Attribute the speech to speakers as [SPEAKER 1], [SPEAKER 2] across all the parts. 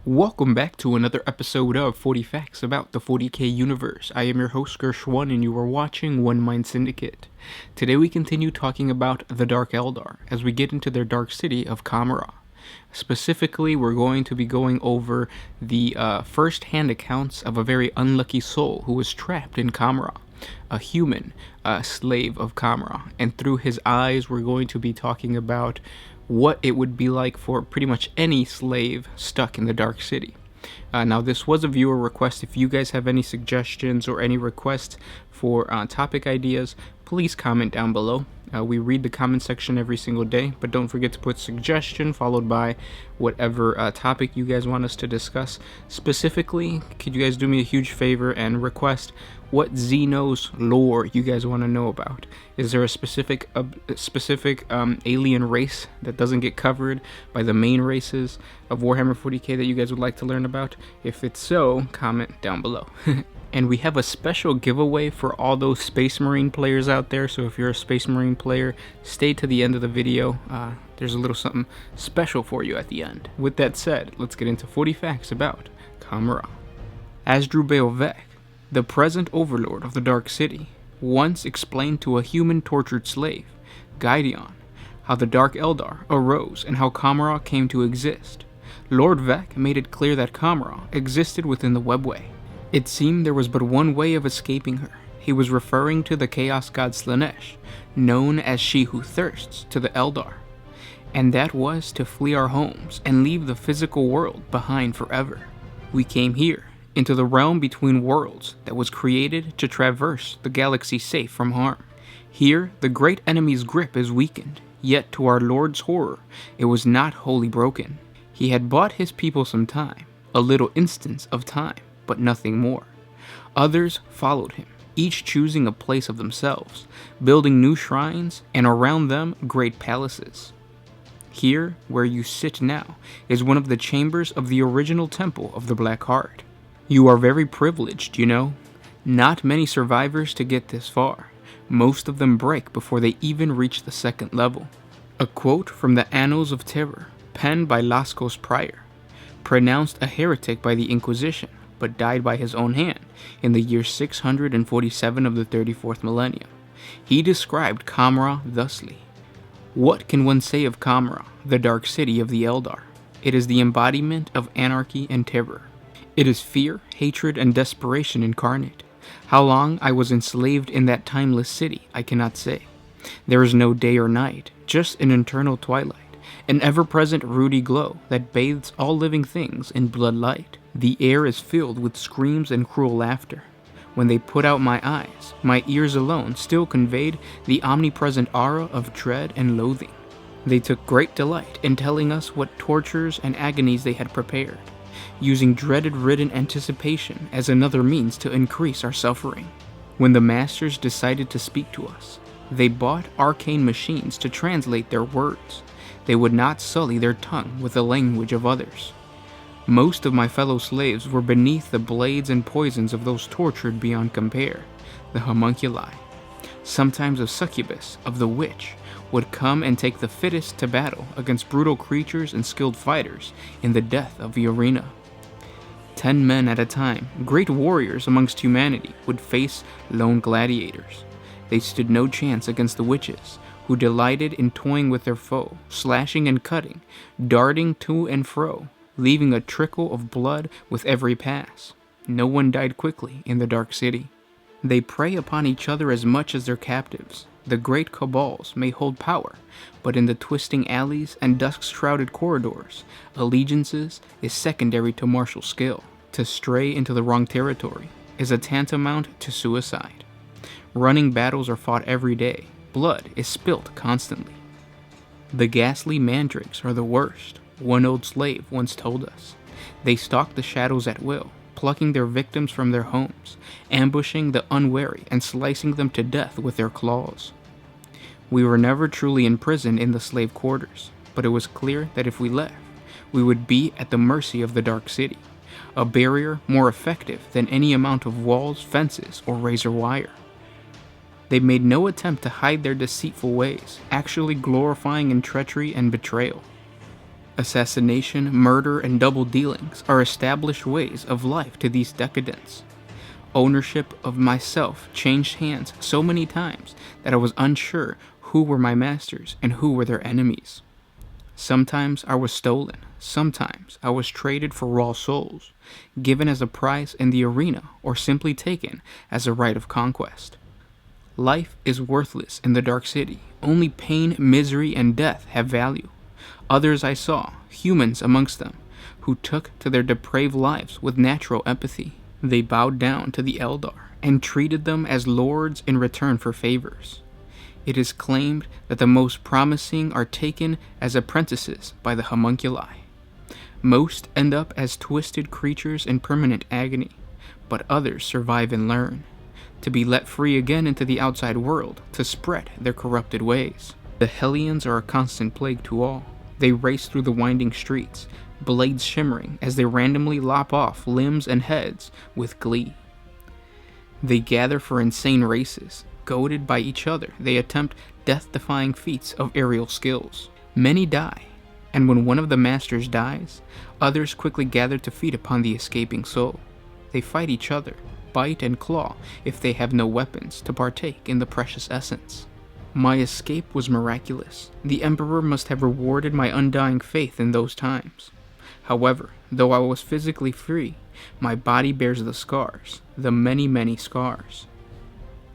[SPEAKER 1] Welcome back to another episode of 40 Facts about the 40k universe. I am your host Gershwan and you are watching One Mind Syndicate. Today we continue talking about the Dark Eldar as we get into their dark city of Kamara. Specifically, we're going to be going over the first-hand accounts of a very unlucky soul who was trapped in Kamara, a human slave of Kamara, and through his eyes we're going to be talking about what it would be like for pretty much any slave stuck in the Dark City. Now, this was a viewer request. If you guys have any suggestions or any requests for topic ideas, please comment down below. We read the comment section every single day, but don't forget to put suggestion followed by whatever topic you guys want us to discuss. Specifically, could you guys do me a huge favor and request what Xenos lore you guys want to know about? Is there a specific alien race that doesn't get covered by the main races of Warhammer 40k that you guys would like to learn about? If it's so, comment down below. And we have a special giveaway for all those Space Marine players out there, so if you're a Space Marine player, stay to the end of the video. There's a little something special for you at the end. With that said, let's get into 40 facts about Kamara. Asdrubal Vek, the present overlord of the Dark City, once explained to a human tortured slave, Gideon, how the Dark Eldar arose and how Kamara came to exist. Lord Vek made it clear that Kamara existed within the webway. It seemed there was but one way of escaping her. He was referring to the Chaos God Slanesh, known as She Who Thirsts, to the Eldar. And that was to flee our homes and leave the physical world behind forever. We came here, into the realm between worlds that was created to traverse the galaxy safe from harm. Here, the great enemy's grip is weakened, yet to our Lord's horror, it was not wholly broken. He had bought his people some time, a little instance of time, but nothing more. Others followed him, each choosing a place of themselves, building new shrines, and around them great palaces. Here, where you sit now, is one of the chambers of the original temple of the Black Heart. You are very privileged, you know. Not many survivors to get this far. Most of them break before they even reach the second level. A quote from the Annals of Terror, penned by Lascaux Prior, pronounced a heretic by the Inquisition, but died by his own hand in the year 647 of the 34th millennium. He described Kamara thusly: "What can one say of Kamara, the dark city of the Eldar? It is the embodiment of anarchy and terror. It is fear, hatred, and desperation incarnate. How long I was enslaved in that timeless city, I cannot say. There is no day or night, just an eternal twilight, an ever-present ruddy glow that bathes all living things in blood light. The air is filled with screams and cruel laughter. When they put out my eyes, my ears alone still conveyed the omnipresent aura of dread and loathing. They took great delight in telling us what tortures and agonies they had prepared, using dreaded-ridden anticipation as another means to increase our suffering. When the masters decided to speak to us, they bought arcane machines to translate their words. They would not sully their tongue with the language of others. Most of my fellow slaves were beneath the blades and poisons of those tortured beyond compare, the homunculi. Sometimes a succubus of the witch would come and take the fittest to battle against brutal creatures and skilled fighters in the death of the arena. 10 men at a time, great warriors amongst humanity, would face lone gladiators. They stood no chance against the witches, who delighted in toying with their foe, slashing and cutting, darting to and fro, leaving a trickle of blood with every pass. No one died quickly in the Dark City. They prey upon each other as much as their captives. The great cabals may hold power, but in the twisting alleys and dusk-shrouded corridors, allegiances is secondary to martial skill. To stray into the wrong territory is a tantamount to suicide. Running battles are fought every day. Blood is spilt constantly. The ghastly mandrakes are the worst, one old slave once told us. They stalk the shadows at will, plucking their victims from their homes, ambushing the unwary and slicing them to death with their claws. We were never truly imprisoned in the slave quarters, but it was clear that if we left, we would be at the mercy of the Dark City, a barrier more effective than any amount of walls, fences, or razor wire. They made no attempt to hide their deceitful ways, actually glorifying in treachery and betrayal. Assassination, murder, and double dealings are established ways of life to these decadents. Ownership of myself changed hands so many times that I was unsure who were my masters and who were their enemies. Sometimes I was stolen, sometimes I was traded for raw souls, given as a prize in the arena, or simply taken as a right of conquest. Life is worthless in the Dark City. Only pain, misery, and death have value. Others I saw, humans amongst them, who took to their depraved lives with natural empathy. They bowed down to the Eldar and treated them as lords in return for favors. It is claimed that the most promising are taken as apprentices by the homunculi. Most end up as twisted creatures in permanent agony, but others survive and learn, to be let free again into the outside world to spread their corrupted ways. The Hellions are a constant plague to all. They race through the winding streets, blades shimmering as they randomly lop off limbs and heads with glee. They gather for insane races. Goaded by each other, they attempt death-defying feats of aerial skills. Many die, and when one of the masters dies, others quickly gather to feed upon the escaping soul. They fight each other, bite and claw if they have no weapons to partake in the precious essence. My escape was miraculous. The Emperor must have rewarded my undying faith in those times. However, though I was physically free, my body bears the scars, the many, many scars.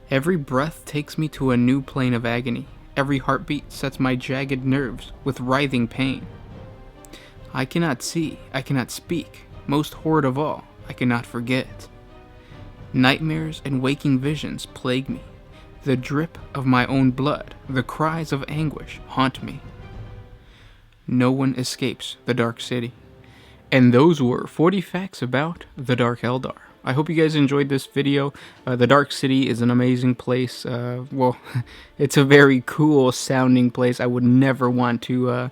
[SPEAKER 1] Every breath takes me to a new plane of agony. Every heartbeat sets my jagged nerves with writhing pain. I cannot see, I cannot speak. Most horrid of all, I cannot forget. Nightmares and waking visions plague me. The drip of my own blood, the cries of anguish haunt me. No one escapes the Dark City. And those were 40 facts about the Dark Eldar. I hope you guys enjoyed this video. The Dark City is an amazing place. Well, it's a very cool sounding place. I would never want to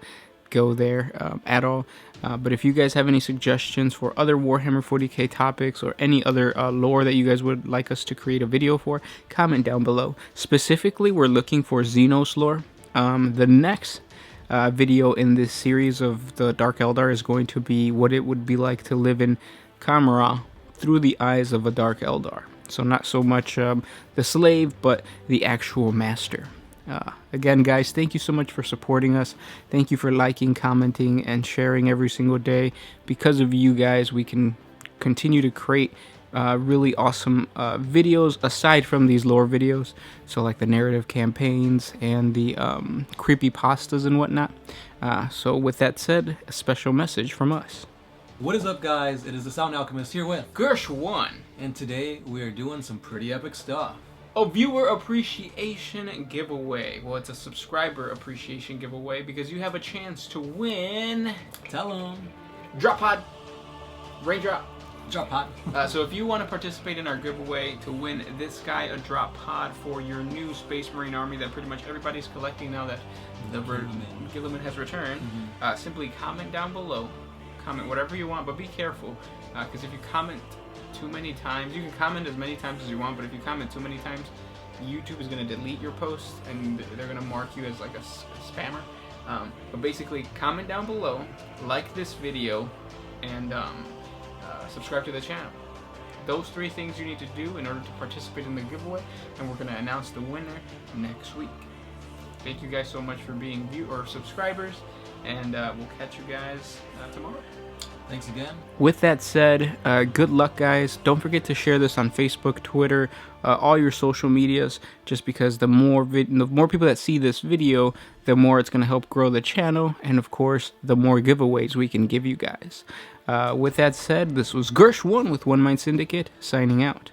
[SPEAKER 1] go there at all. But if you guys have any suggestions for other Warhammer 40k topics or any other lore that you guys would like us to create a video for, comment down below. Specifically, we're looking for Xenos lore. The next video in this series of the Dark Eldar is going to be what it would be like to live in Kamara through the eyes of a Dark Eldar. So not so much the slave, but the actual master. Again, guys, thank you so much for supporting us. Thank you for liking, commenting, and sharing every single day. Because of you guys, we can continue to create really awesome videos aside from these lore videos. So like the narrative campaigns and the creepypastas and whatnot. So with that said, a special message from us.
[SPEAKER 2] What is up, guys? It is the Sound Alchemist here with
[SPEAKER 1] Gersh1,
[SPEAKER 2] and today we are doing some pretty epic stuff.
[SPEAKER 1] a viewer appreciation giveaway. Well, it's a subscriber appreciation giveaway because you have a chance to win.
[SPEAKER 2] Tell them.
[SPEAKER 1] Drop pod, raindrop.
[SPEAKER 2] Drop pod.
[SPEAKER 1] So if you want to participate in our giveaway to win this guy a drop pod for your new Space Marine army that pretty much everybody's collecting now that the Gilliman has returned, simply comment down below. Comment whatever you want, but be careful, because if you comment too many times, you can comment as many times as you want, but if you comment too many times, YouTube is going to delete your post and they're going to mark you as like a spammer. But basically, comment down below, like this video, and subscribe to the channel. Those 3 things you need to do in order to participate in the giveaway, and we're going to announce the winner next week. Thank you guys so much for being subscribers, and we'll catch you guys tomorrow.
[SPEAKER 2] Thanks again.
[SPEAKER 1] With that said, good luck, guys. Don't forget to share this on Facebook, Twitter, all your social medias, just because the more people that see this video, the more it's going to help grow the channel, and of course, the more giveaways we can give you guys. With that said, this was Gersh1 with One Mind Syndicate, signing out.